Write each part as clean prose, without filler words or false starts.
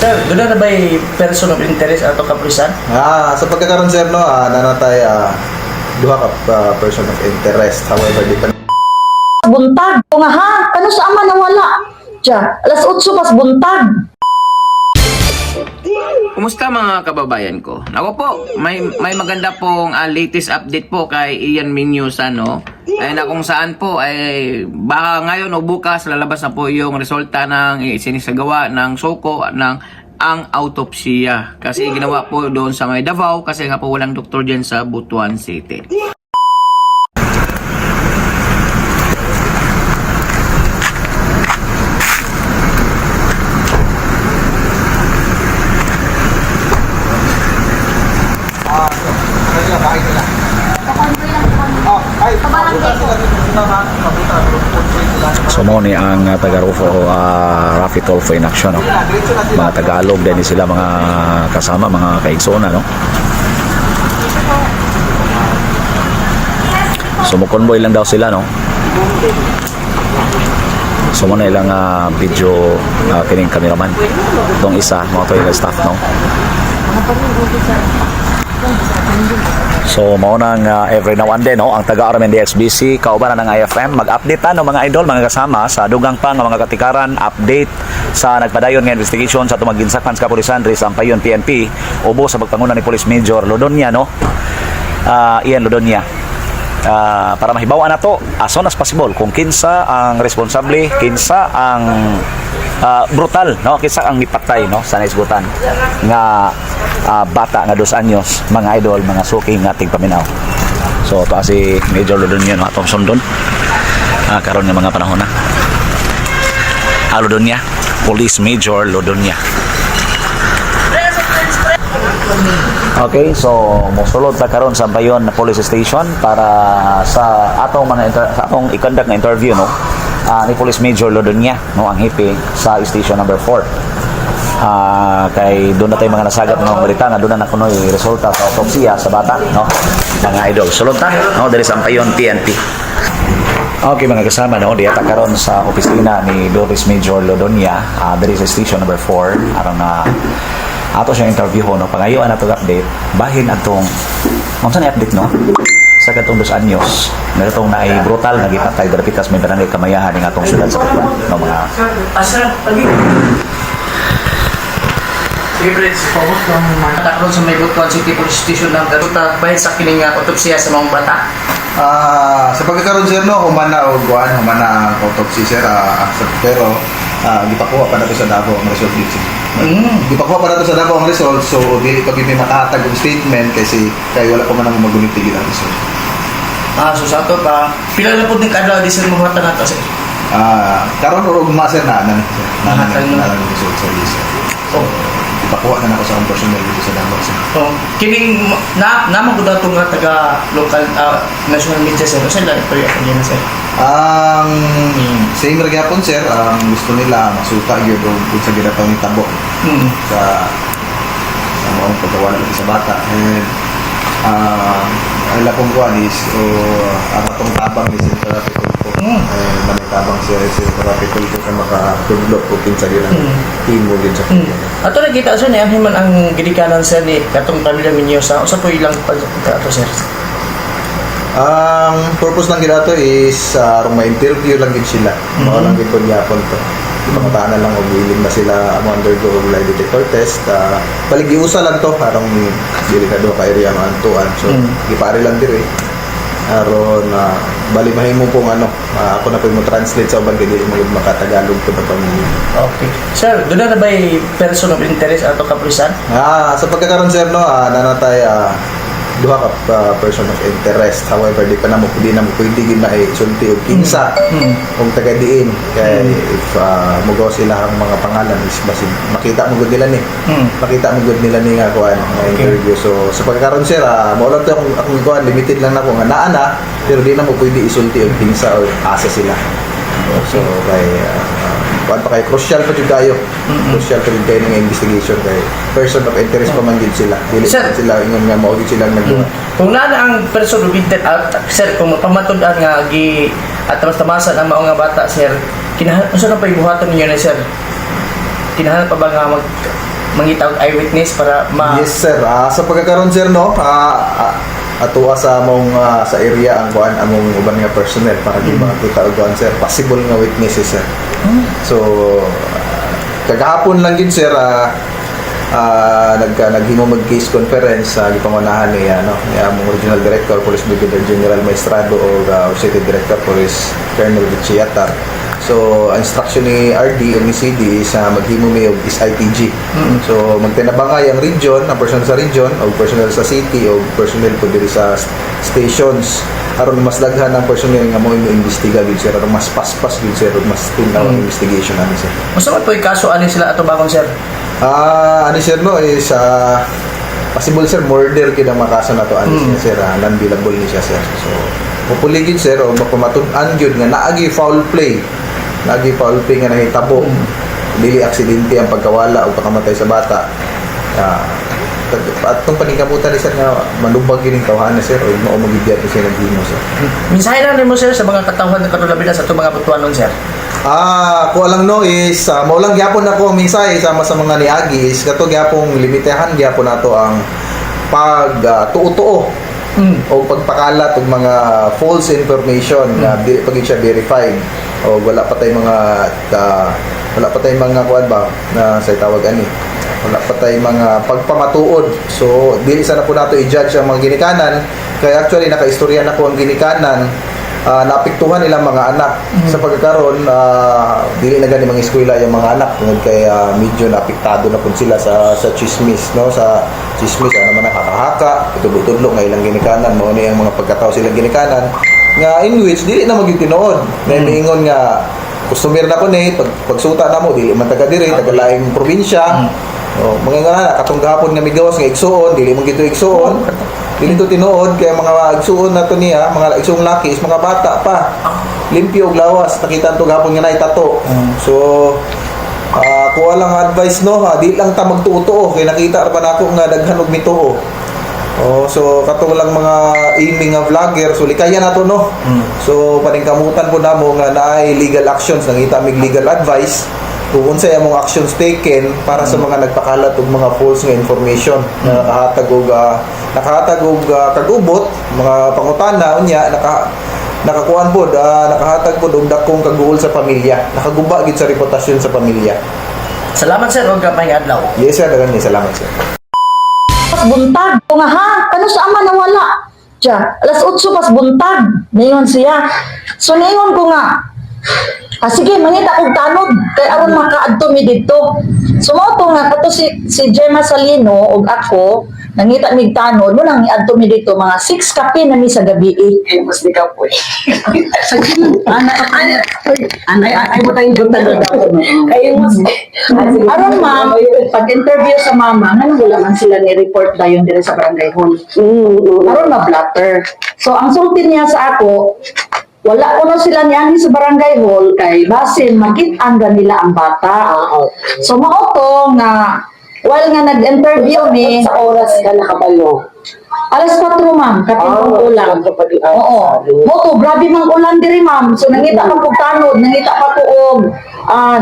Sir, doon na ba'y person of interest ato kapulisan? Sa pagkakaroon sir, no, nanatay duha ka person of interest. However, di pa Buntag ko nga ha, kano sa ama nawala. Diya, alas 8 pas buntag. Kumusta mga kababayan ko? Ako po, may maganda pong latest update po kay Ian Minyusa, no? Ay na kung saan po ay baka ngayon o bukas lalabas na po yung resulta ng sinisagawa ng SOCO ng ang autopsiya. Kasi ginawa po doon sa may Davao kasi nga po walang doktor dyan sa Butuan City. So mo ni ang taga Rufo Rafi Tolfo in action, no? Mga Tagalog din sila, mga kasama, mga kaigsona, no? So mo convoy lang daw sila, no? So mo na ilang video kining cameraman. Itong isa, mga to yung staff, no? So mao nang every now and then, no, ang taga-Armen DXBC kaubanan ng IFM mag-update no mga idol, mga kasama sa dugang pa nga mga katikaran, update sa nagpadayon nga investigation sa tumaginsakan sa kapulisan diri sa Ampayon PNP ubo sa pagpanguna ni Police Major Lodonia, no, Ian Lodonia, para mahibaw na to as soon as possible kung kinsa ang responsable, kinsa ang brutal, no, kinsa ang mipatay, no, sa naisgutan nga bata nga 2 anyos, mga idol, mga suki nga tigpaminaw. So to si Major Lodonia, no, atong sundon karon nga mga panahon na Lodonia, Police Major Lodonia. Okay, so mosulod ta karon sa Ampayon Police Station para sa atong mga sa atong i-conduct na interview, no, ni Police Major Lodonia, no, ang hipi sa station number 4. Kay doon na tayo mga nasagat ng balita nga doon na nakunoy resulta sa autopsiya sa bata, no, mga idol. Sulod ta, no, dali sa Ampayon PNP. Okay mga kasama, no, diya ta karon sa opisina ni Police Major Lodonia, dali sa station number 4 aron na ato siya interview, no, pangayoan nato update bahin atong unsa ni update, no, sa katong 2 anyos na itong naay brutal nga gipatay grapitas may barangay Kamayahan ng atong syudad sa Butuan, no, mga Asa, pagi. Favorites, pawot ng mga katakron sa may Butuan City Police Station ng Garuta bahit sa kining autopsiya sa mga bata. sa pagkakaroon sir, no, humana o guan, humana ang autopsy sir, pero gipakuha pa nato sa Davao ang result dito. Gipakuha pa nato sa Davao ang result, so dili pa gid makahatag og statement kasi kay wala pa man ang magunit tigil ang result. So sa ato pa, pila na po din kadlaw di sir mabuhatan nato sir. Karon og maser na Mahatag na. result sa isa. Oh. Gipakuha na ako sa akong personnel dito sa Davao sir. So, kining naman ko dato nga taga local national media sir. Saan lang ito yung kanina sir? Same ra gyapon sir, gusto nila masuta gyud og sa ginataw ni Tabo sa maong pagkawala sa bata. And ang lapong kuan is ang atong tabang ni Sir Rapid manay tabang siya si Rapid sa makatudlok o kinsa gyud ang team mo din sa Ato nakita sir niya himan ang gidikanan sir ni katong pamilya ninyo sa usa po ilang pagkato sir. Ang purpose lang ginato is aron ma-interview lang gid sila. Mao lang gid kon yapon to. Ipangutaan na lang og willing na sila mo undergo og lie detector test. Paligiusa lang to aron delikado ka area man tuan. So gipari lang diri. Aron bali mahimo pong ako na po mo translate sa uban kay dili mo makatagalog to pa pamilya. Okay. Sir, doon na ba'y person of interest ato kapulisan? Sa pagkakaroon sir, no, nanatay duha ka person of interest. However, di na mo pwede gid maisulti og kinsa kung taga diin kay if mugaw sila ang mga pangalan is basin makita mo gud nila ni makita mo gud nila ni nga kuan nga interview. So sa pagkakaroon sir, mao lang to akong kuan limited lang nako nga naa na pero di na mo pwede isulti og kinsa o asa sila. So kay kuan pa kay crucial pa jud kayo. Crucial pa jud kayo ng investigation kay person of interest pa man jud sila. Dili sila ingon nga mao jud sila nagduha. Kung naa ang person of interest sir kung pamatud-an nga gi at tamas-tamasan ang mao nga bata sir, kinahanglan unsa na pa ibuhaton ninyo na sir? Kinahanglan pa ba nga mangita og eyewitness para Yes sir, sa pagkakaroon sir no, atuwa sa among sa area ang kuan among uban nga personnel para di makita og kuan sir, possible nga witnesses sir. So kagahapon lang gid sir naghimo mag case conference sa gipangunahan ni ni among Regional Director Police Brigadier General Maestrado o City Director Police Colonel Vichiatar. So, ang instruction ni RD o ni CD is maghimo mi og SITG. So, magtinabangay ang region, ang personnel sa region, o personnel sa city, o personnel po diri sa stations. Aron mas daghan ang personnel nga mo imbestiga gid sir, aron mas paspas gid sir, ug mas tinaw ang investigation ani sir. Unsa man po yung kaso ani sila ato bagong sir? Ani sir no is possible sir murder kid ang makaso nato ani sir, non-billable ni siya sir. So, hopefully gid sir o mapumatud-an gyud nga naagi foul play. Lagi foul play nga nahitabo. Dili aksidente ang pagkawala o pagkamatay sa bata. At itong paningkamutan ni sir nga manubag yun yung tawahan na sir o maumagidya ito siya naghimo sir. Minsahe lang rin mo sir sa mga katawhan na katulabidan sa itong mga butuan nun sir. Ko alang no is maulang gyapon ako minsay sama sa mga niagi is kato gyapong limitahan gyapon nato ang pag tuo-tuo o pagpakalat og mga false information na dili pa gid siya verified o wala pa tay mga kuan ba na sa tawag ani, wala pa tay mga pagpamatuod. So dili sana po nato i-judge ang mga ginikanan kaya actually nakaistorya na ko ang ginikanan. Naapektuhan nilang mga anak sa pagkakaroon dili na gani mga eskwela yung mga anak tungod kay medyo naapektado na pud sila sa chismis no, sa chismis naman nakakahaka tudlo-tudlo nga ilang ginikanan mao ni ang mga pagkatao silang ginikanan nga in which dili na magitinuod na niingon nga customer na ko ni pagsuta na mo dili man taga diri taga laing probinsya. Mga nga katong gahapon nga migawas nga igsuon dili mo gito igsuon. Dili to tinuod kaya mga igsuon na to niya, mga igsuong laki is mga bata pa. Limpyo og lawas, nakita to gahapon nga nay tato. So kuha lang advice no, di lang ta magtuo kay nakita ra pa nako nga daghan og mituo. So katong lang mga aiming nga vlogger, so likaya na to no. So paningkamutan po namo nga naay legal actions, nangita mig legal advice kung unsay among actions taken para sa mga nagpakalat og mga false nga information na nakahatag og kagubot, mga pangutana unya nakakuan pod, nakahatag pod og dakong kaguol sa pamilya, nakaguba gid sa reputasyon sa pamilya. Salamat sir og kapay adlaw. Yes sir, dagan ni salamat sir. Pas buntag ko nga ha, kano sa ama nawala. Tiya, alas 8 pas buntag, ningon siya. So ningon ko nga, sige, mangita kong tanod, kay aron makaadto mi dito. So mo to nga, kato si Gemma Salino og ako, nangita mig tanod, mo nang iadto mi dito, mga 6 kape na mi sa gabi. Mas di ka po eh. Ay mo tayong buntag daw. Kayo mas. Aron ma'am, pag-interview sa mama, nga wala man sila ni-report dayon dire sa barangay hall. Aron ma-blatter. So ang sulti niya sa ako, wala ko na sila niyan sa barangay hall kay basin makit-an nila ang bata. So mao to nga while nga nag-interview ni sa oras ka nakabalo. alas 4 ma'am, kating ulan. Oo. Moto, grabe mang ulan diri ma'am. So nangita pa kog tanod, nangita pa ko og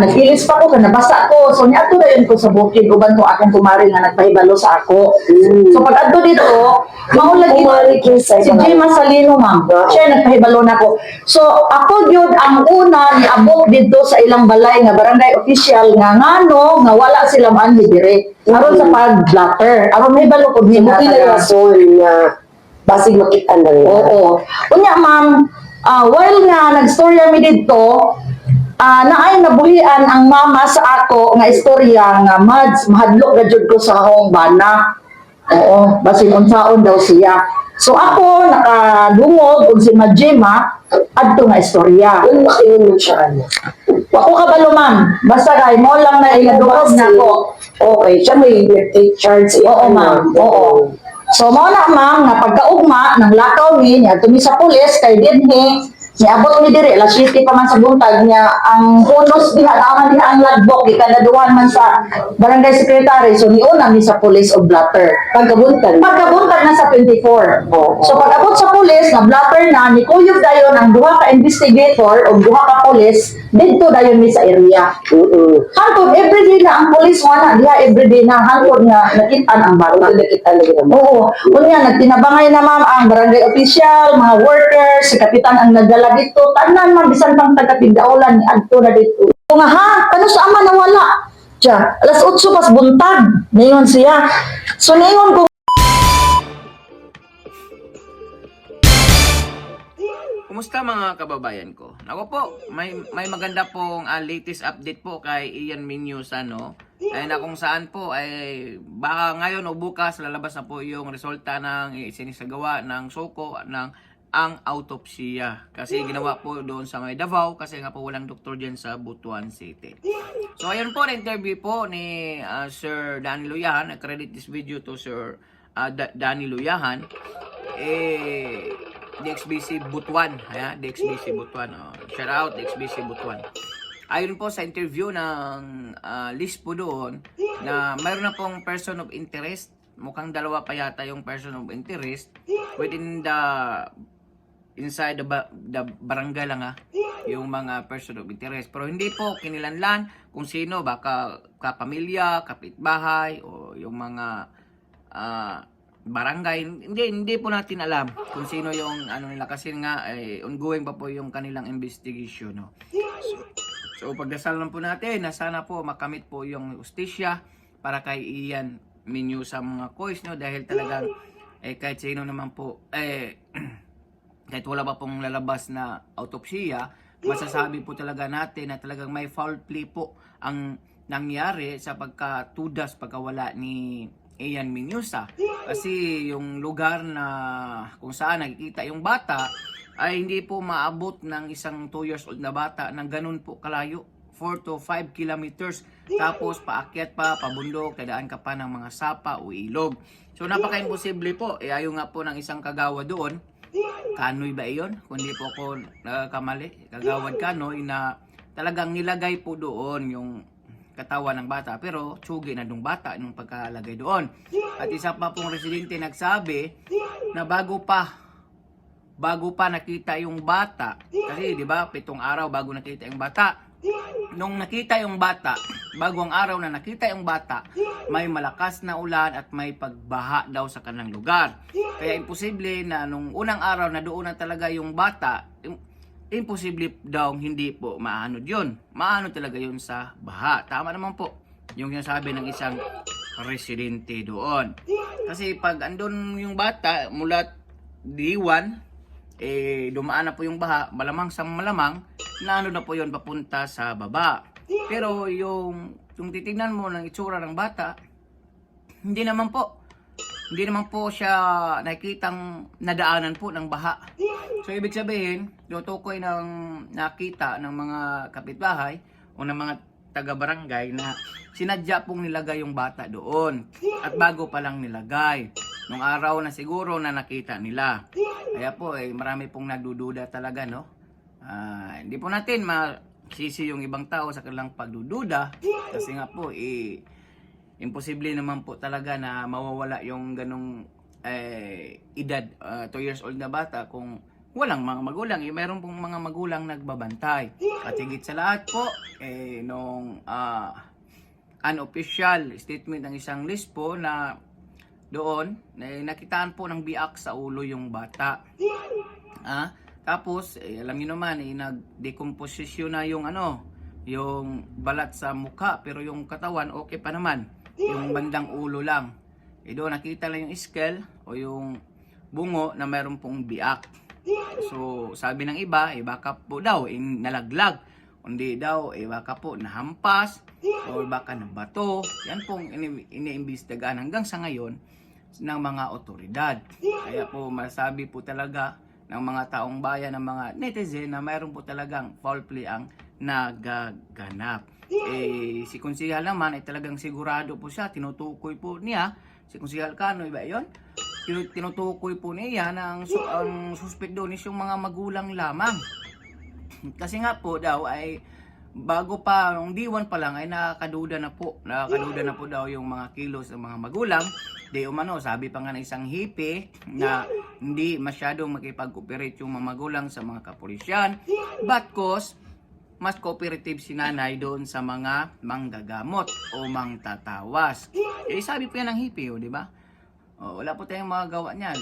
nagpilis pa ko, nabasa ko. So niadto dayon ko sa bukid uban ko akong kumari nga nagpahibalo sa ako. So pag adto dito, mao lagi si Gemma Salino ma'am. Siya nagpahibalo nako. So ako gyud ang una niabot dito sa ilang balay nga barangay official nga ngano nga wala sila maanhi dire. Aron sa pag-blatter. Aron may balo ko Hindi mo rason na basig makita na rin. Oo. Unya ma'am, while nga nagstorya mi dito, naay nabuhian ang mama sa ako nga istorya nga mahadlok na jud ko sa akong bana. Oo, basig unsaon daw siya. So ako nakadungog og si Gemma adto nga istorya. Kung makinig mo siya, ano? Ako kabalo ma'am, basta kay mo lang na iladungog na ko. Okay, siya may take charge. Oo ma'am, oo. So mao na ma'am nga pagkaugma nang lakaw ni niya tumi sa pulis kay dinhi niabot mi diri alas 7 pa man sa buntag niya ang punos diha naman diha ang logbook ikadaduhan man sa barangay secretary so niuna mi sa pulis og blatter pagkabuntag na sa 24. So pag abot sa pulis na blatter na ni kuyog dayon ang duha ka investigator o duha ka pulis dito dayon mi sa area. Hantod everyday na ang police wala diha everyday na hantod nga nakita ang bata. Nakita nila. Oo, unya nagtinabangay na ma'am ang barangay official, mga workers, si kapitan ang nagdala dito, tanan man bisan pang taga-Tigdaolan ni adto na dito. O nga ha, kano sa ama nawala? Tiya, alas 8 pas buntag, ningon siya. So ningon ko Kumusta mga kababayan ko? Ako po, may maganda pong latest update po kay Ian Minyusa, no? Ay na kung saan po ay baka ngayon o bukas lalabas na po yung resulta ng sinisagawa ng SOCO ng ang autopsiya. Kasi ginawa po doon sa may Davao kasi nga po walang doktor dyan sa Butuan City. So ayun po, na-interview po ni Sir Danny Luyahan. I credit this video to Sir Danny Luyahan. DXBC Butuan. Ayan, DXBC Butuan. Shout out DXBC Butuan. Ayon po sa interview ng list po doon na mayroon na pong person of interest. Mukhang dalawa pa yata yung person of interest within the inside the barangay lang yung mga person of interest. Pero hindi po kinilanlan kung sino, baka kapamilya, kapitbahay o yung mga barangay, hindi po natin alam kung sino yung ano nila kasi nga ongoing pa po yung kanilang investigation, no. So pagdasal lang po natin na sana po makamit po yung justisya para kay Ian Minyusa mga kois, no, dahil talagang kahit sino naman po kahit wala pa pong lalabas na autopsiya, masasabi po talaga natin na talagang may foul play po ang nangyari sa pagkatudas pagkawala ni Ian Minyusa. Kasi yung lugar na kung saan nakikita yung bata ay hindi po maabot ng isang 2 years old na bata ng ganun po kalayo. 4 to 5 kilometers. Tapos paakyat pa, pabundok, dadaan ka pa ng mga sapa o ilog. So napaka-imposible po. Ayaw nga po ng isang kagawa doon. Kanoy ba iyon? Kung di po ako kamali. Kagawad kanoy na talagang nilagay po doon yung katawan ng bata, pero tsugi na dong bata nung pagkalagay doon. At isa pa pong residente nagsabi na bago pa nakita yung bata, kasi di ba 7 araw bago nakita yung bata. Nung nakita yung bata, bago ang araw na nakita yung bata, may malakas na ulan at may pagbaha daw sa kanilang lugar. Kaya imposible na nung unang araw na doon na talaga yung bata, imposible daw hindi po maanod yun. Maanod talaga yun sa baha. Tama naman po yung sinasabi ng isang residente doon. Kasi pag andun yung bata mula D1, dumaan na po yung baha, malamang sa malamang, naano na po yun papunta sa baba. Pero yung titignan mo ng itsura ng bata, hindi naman po siya nakikitang nadaanan po ng baha. So ibig sabihin, yung tukoy ng nakita ng mga kapitbahay o ng mga taga-barangay na sinadya pong nilagay yung bata doon. At bago pa lang nilagay. Nung araw na siguro na nakita nila. Kaya po marami pong nagdududa talaga, no? Hindi po natin masisi yung ibang tao sa kanilang pagdududa. Kasi nga po, imposible naman po talaga na mawawala yung ganong edad, 2 years old na bata kung walang mga magulang. Mayroon pong mga magulang nagbabantay. At higit sa lahat po, nung unofficial statement ng isang list po na doon, nakitaan po ng biak sa ulo yung bata. Tapos, alam niyo naman, nag-decomposition na yung yung balat sa mukha, pero yung katawan okay pa naman. Yung bandang ulo lang. Doon nakita lang yung skull o yung bungo na mayroon pong biak. So, sabi ng iba, baka po daw nalaglag. Hindi daw, baka po nahampas o baka nabato. Yan pong iniimbestigahan hanggang sa ngayon ng mga otoridad. Kaya po masabi po talaga ng mga taong bayan, ng mga netizen na mayroon po talagang foul play ang nagaganap. Si Konsehal naman ay talagang sigurado po siya, tinutukoy po niya, si Konsehal Canoy ba yun? Tinutukoy po niya na ang suspect doon is yung mga magulang lamang. Kasi nga po daw ay bago pa, nung D1 pa lang ay nakakaduda na po daw yung mga kilos ng mga magulang. Di umano, sabi pa nga ng isang hipe na hindi masyadong makipag-cooperate yung mga magulang sa mga kapulisyan. But cause, mas cooperative si nanay doon sa mga manggagamot o mangtatawas. Sabi po yan ng hippie, di ba? Wala po tayong magagawa niyan.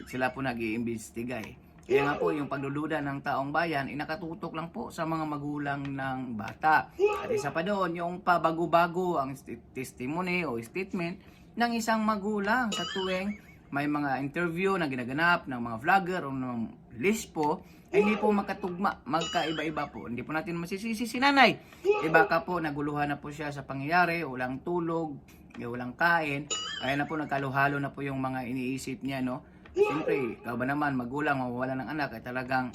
Sila po nag-iimbestiga Kaya nga po, yung pagdududa ng taong bayan, nakatutok lang po sa mga magulang ng bata. At isa pa doon, yung pabago-bago ang testimony o statement ng isang magulang sa tuwing may mga interview na ginaganap ng mga vlogger o ng lispo, hindi po makatugma, magkaiba-iba po. Hindi po natin masisisi si nanay. Baka po naguluhan na po siya sa pangyayari, walang tulog, walang kain, kaya na po nagkaluhalo na po yung mga iniisip niya, no? Siyempre, ikaw ba naman, magulang, mawawala ng anak, ay talagang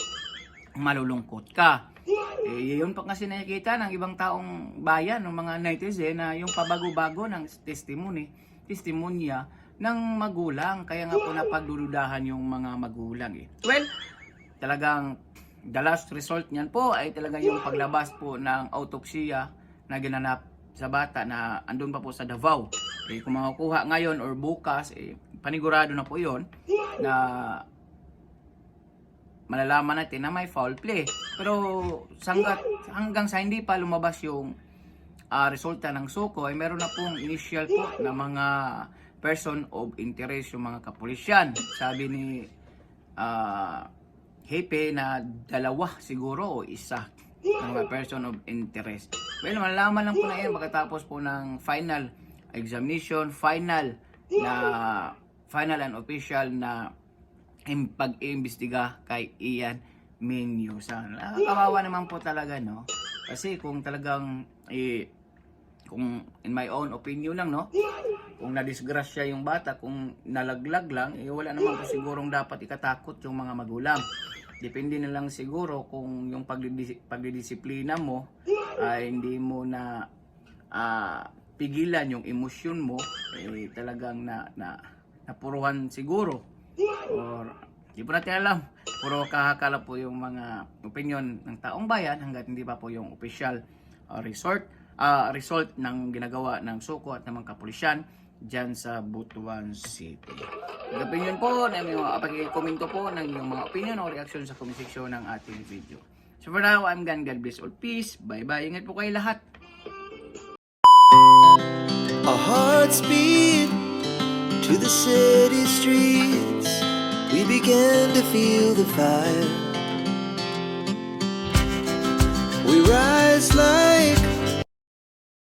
malulungkot ka. Yun pa kasi nakikita ng ibang taong bayan, ng mga netizen, na yung pabago-bago ng testimonya ng magulang. Kaya nga po napagdududahan yung mga magulang Well, talagang the last result niyan po ay talaga yung paglabas po ng autopsya na ginanap sa bata na andun pa po sa Davao. Kung makukuha ngayon or bukas, panigurado na po yon na malalaman natin na may foul play. Pero hanggang sa hindi pa lumabas yung resulta ng suko, ay meron na pong initial po na mga person of interest, yung mga kapulisyan. Sabi ni Hepe na 2 siguro o 1 ng mga person of interest. Well, malalaman lang po na yan pagkatapos po ng final examination, final and official na pag-iimbestiga kay Ian Menyusan. Nakakawawa naman po talaga, no? Kasi kung talagang kung in my own opinion lang, no, kung nadisgrasya yung bata, kung nalaglag lang, wala naman po sigurong dapat ikatakot yung mga magulang. Depende na lang siguro kung yung pagdidisiplina mo ay hindi mo na pigilan yung emosyon mo, talagang napuruhan siguro. Or hindi po natin alam, puro kahakala po yung mga opinion ng taong bayan hanggat hindi pa po yung official result ng ginagawa ng suko at ng mga kapulisyan dyan sa Butuan City. Opinion po, pag-komento po ng yung mga opinion o reaction sa comment section ng ating video. So for now, I'm Gan. God bless all. Peace. Bye-bye. Ingat po kayo lahat. Our hearts beat to the city streets. We began to feel the fire. We rise like